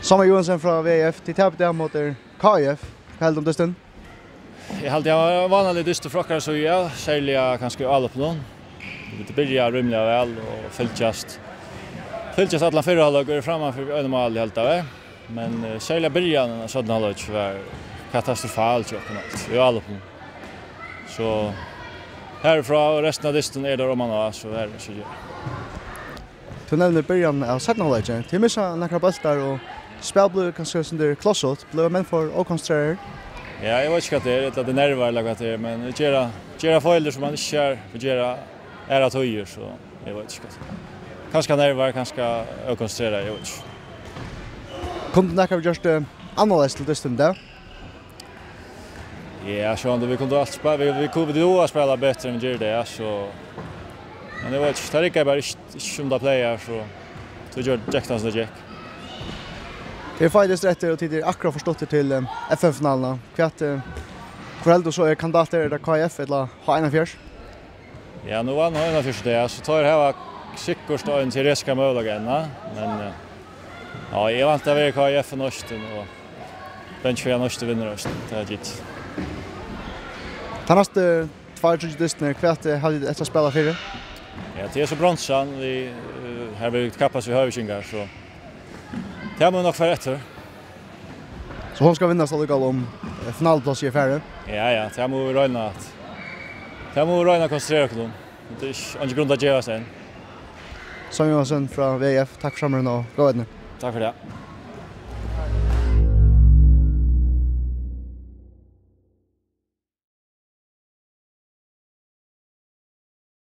Samuel Johansson från VF till tävling mot KF. Vad händer om det stund? Jag hade jag vanligt dyster frågor så jag sälja kanske alla på någon. Det börjar rymliga väl och fylltjast alla fyra halvår går framför en mål helt av. Men sälja början så den halvår var katastrofalt ju allt. Vi alla på. Så härifrån och resten av dysten är det romarna så är det så ju. Du nämner början av sättna halvår. Till missa några bollar och spel blev kanske sådär klossot. Blev men för okonstruerad. Ja, jag vet inte att det är nerver eller vad det är, men göra följder som man inte kör, göra ära tojer så jag vet inte. Kanske nerver, kanske koncentrera, jag vet inte. Kunde näka just annorlunda till det stunden? Ja, så ändå vi kunde allt spela, vi kunde då spela bättre än vi gjorde det, så men det var inte, det gick bara inte player så gör Jackson så Jack. Det är faktiskt rätt och tidigare akkurat förstått det till FN-finalerna. Kväll så är kandidater där KF eller ha en fjärs. Ja, nu vann han en fjärs det så tar det här säkert en teoretiska möjligheter, men ja, jag väntar vi KF för Norsten och den tror jag Norsten vinner Norsten. Det är gitt. Tannaste två discipliner kvart hade ett spela för det. Ja, det är så bronsan vi här vill kappas vi hövingar så det har nog för rätt. Så hon ska vinna så det om finalplats i affären. Ja, det må vi räkna att. Det må vi räkna koncentrera oss om. Det är inte grund att ge oss än. Samuel Johansson från VF, tack för samman och gå vidare. Tack för det.